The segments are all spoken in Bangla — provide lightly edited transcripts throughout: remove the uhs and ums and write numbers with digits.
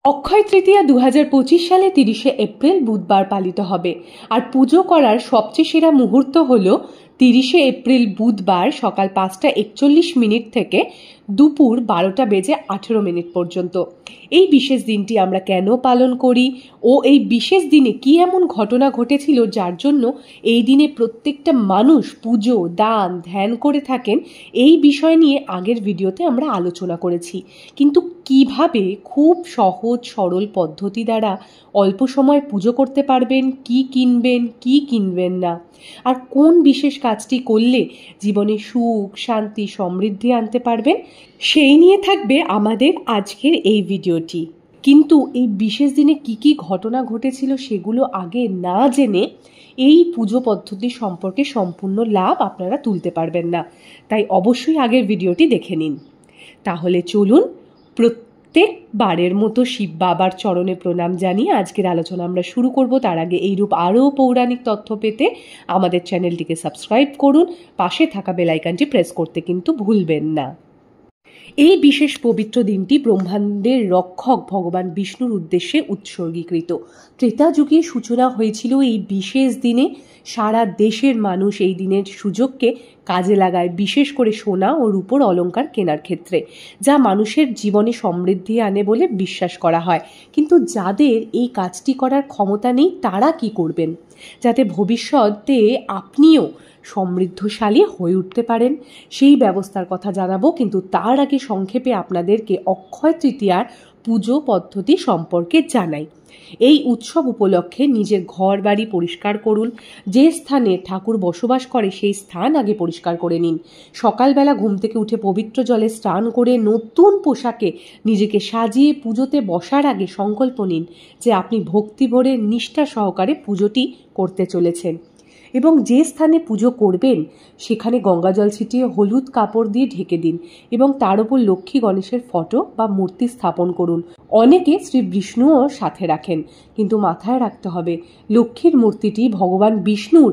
অক্ষয় তৃতীয়া 2025 সালে 30শে এপ্রিল বুধবার পালিত হবে। আর পুজো করার সবচেয়ে সেরা মুহূর্ত হলো 30শে এপ্রিল বুধবার সকাল 5:41 থেকে দুপুর 12:18 পর্যন্ত। এই বিশেষ দিনটি আমরা কেন পালন করি ও এই বিশেষ দিনে কি এমন ঘটনা ঘটেছিল যার জন্য এই দিনে প্রত্যেকটা মানুষ পুজো, দান, ধ্যান করে থাকেন, এই বিষয় নিয়ে আগের ভিডিওতে আমরা আলোচনা করেছি। কিন্তু কিভাবে খুব সহজ সরল পদ্ধতি দ্বারা অল্প সময় পুজো করতে পারবেন, কি কিনবেন, কি কিনবেন না, আর কোন বিশেষ কাজটি করলে জীবনে সুখ, শান্তি, সমৃদ্ধি আনতে পারবেন, সেই নিয়ে থাকবে আমাদের আজকের এই ভিডিওটি। কিন্তু এই বিশেষ দিনে কি কি ঘটনা ঘটেছিল সেগুলো আগে না জেনে এই পুজো পদ্ধতি সম্পর্কে সম্পূর্ণ লাভ আপনারা তুলতে পারবেন না। তাই অবশ্যই আগের ভিডিওটি দেখে নিন। তাহলে চলুন, প্রত্যেকবারের মতো শিব বাবার চরণে প্রণাম জানিয়ে আজকের আলোচনা আমরা শুরু করব। তার আগে এইরূপ আরও পৌরাণিক তথ্য পেতে আমাদের চ্যানেলটিকে সাবস্ক্রাইব করুন, পাশে থাকা বেল আইকনটি প্রেস করতে কিন্তু ভুলবেন না। এই বিশেষ পবিত্র দিনটি ব্রহ্মাণ্ডের রক্ষক ভগবান বিষ্ণুর উদ্দেশ্যে উৎসর্গীকৃত। ত্রেতা যুগে সূচনা হয়েছিল এই বিশেষ দিনে। সারা দেশের মানুষ এই দিনের সুযোগকে কাজে লাগায়, বিশেষ করে সোনা ও রূপোর অলংকার কেনার ক্ষেত্রে, যা মানুষের জীবনে সমৃদ্ধি আনে বলে বিশ্বাস করা হয়। কিন্তু যাদের এই কাজটি করার ক্ষমতা নেই তারা কি করবেন যাতে ভবিষ্যতে আপনিও সমৃদ্ধশালী হয়ে উঠতে পারেন, সেই ব্যবস্থার কথা জানাবো। কিন্তু তার আগে সংক্ষেপে আপনাদেরকে অক্ষয় তৃতীয়ার পুজো পদ্ধতি সম্পর্কে জানাই। এই উৎসব উপলক্ষে নিজের ঘর বাড়ি পরিষ্কার করুন। যে স্থানে ঠাকুর বসবাস করে সেই স্থান আগে পরিষ্কার করে নিন। সকালবেলা ঘুম থেকে উঠে পবিত্র জলে স্নান করে নতুন পোশাকে নিজেকে সাজিয়ে পুজোতে বসার আগে সংকল্প নিন যে আপনি ভক্তি ভরে নিষ্ঠা সহকারে পুজোটি করতে চলেছেন, এবং যে স্থানে পুজো করবেন সেখানে গঙ্গাজল ছিটিয়ে হলুদ কাপড় দিয়ে ঢেকে দিন এবং তার উপর লক্ষ্মী গণেশের ফটো বা মূর্তি স্থাপন করুন। অনেকে শ্রী বিষ্ণুও সাথে রাখেন, কিন্তু মাথায় রাখতে হবে লক্ষ্মীর মূর্তিটি ভগবান বিষ্ণুর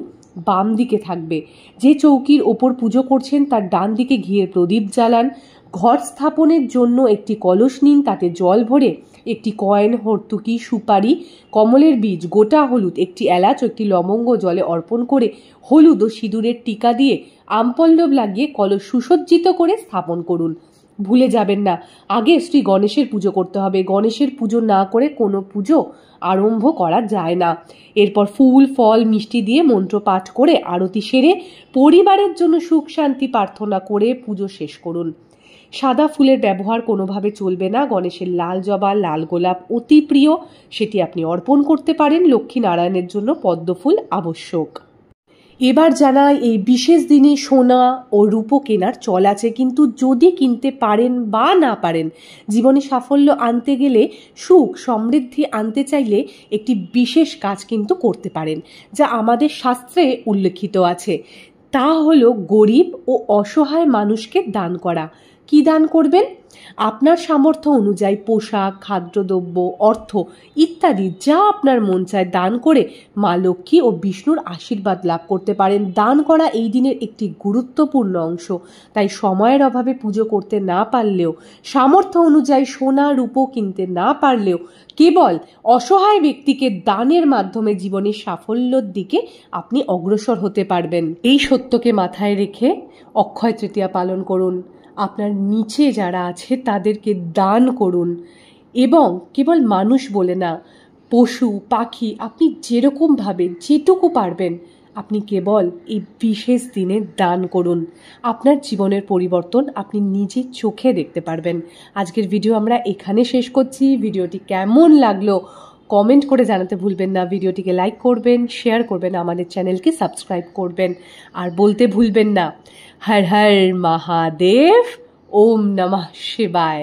বাম দিকে থাকবে। যে চৌকির ওপর পুজো করছেন তার ডান দিকে ঘিয়ের প্রদীপ জ্বালান। ঘর স্থাপনের জন্য একটি কলস নিন, তাতে জল ভরে একটি কয়েন, হর্তুকি, সুপারি, কমলের বীজ, গোটা হলুদ, একটি এলাচ ও একটি লবঙ্গ জলে অর্পণ করে হলুদ ও সিঁদুরের টিকা দিয়ে আমপল্লব লাগিয়ে কলস সুসজ্জিত করে স্থাপন করুন। ভুলে যাবেন না, আগে শ্রী গণেশের পুজো করতে হবে। গণেশের পুজো না করে কোনো পুজো আরম্ভ করা যায় না। এরপর ফুল, ফল, মিষ্টি দিয়ে মন্ত্র পাঠ করে আরতি সেরে পরিবারের জন্য সুখ শান্তি প্রার্থনা করে পুজো শেষ করুন। সাদা ফুলের ব্যবহার কোনোভাবে চলবে না। গণেশের লাল জবা, লাল গোলাপ অতি প্রিয়, সেটি আপনি অর্পণ করতে পারেন। লক্ষ্মী নারায়ণের জন্য পদ্ম ফুল আবশ্যক। এবার জানাই, এই বিশেষ দিনে সোনা ও রূপো কেনার চল আছে, কিন্তু যদি কিনতে পারেন বা না পারেন, জীবনে সাফল্য আনতে গেলে, সুখ সমৃদ্ধি আনতে চাইলে একটি বিশেষ কাজ কিন্তু করতে পারেন, যা আমাদের শাস্ত্রে উল্লেখিত আছে। তা হলো গরিব ও অসহায় মানুষকে দান করা। কি দান করবেন? আপনার সামর্থ্য অনুযায়ী পোশাক, খাদ্যদ্রব্য, অর্থ ইত্যাদি যা আপনার মন চায় দান করে মা লক্ষ্মী ও বিষ্ণুর আশীর্বাদ লাভ করতে পারেন। দান করা এই দিনের একটি গুরুত্বপূর্ণ অংশ। তাই সময়ের অভাবে পুজো করতে না পারলেও, সামর্থ্য অনুযায়ী সোনা রূপো কিনতে না পারলেও, কেবল অসহায় ব্যক্তিকে দানের মাধ্যমে জীবনের সাফল্যের দিকে আপনি অগ্রসর হতে পারবেন। এই সত্যকে মাথায় রেখে অক্ষয় তৃতীয়া পালন করুন। আপনার নিচে যারা আছে তাদেরকে দান করুন, এবং কেবল মানুষ বলে না, পশু পাখি, আপনি যেরকমভাবে যেটুকু পারবেন আপনি কেবল এই বিশেষ দিনে দান করুন। আপনার জীবনের পরিবর্তন আপনি নিজের চোখে দেখতে পারবেন। আজকের ভিডিও আমরা এখানে শেষ করছি। ভিডিওটি কেমন লাগলো কমেন্ট করে জানাতে ভুলবেন না। ভিডিওটিকে লাইক করবেন, শেয়ার করবেন, আমাদের চ্যানেলকে সাবস্ক্রাইব করবেন, আর বলতে ভুলবেন না, হর হর মহাদেব, ওম নমঃ শিবায়।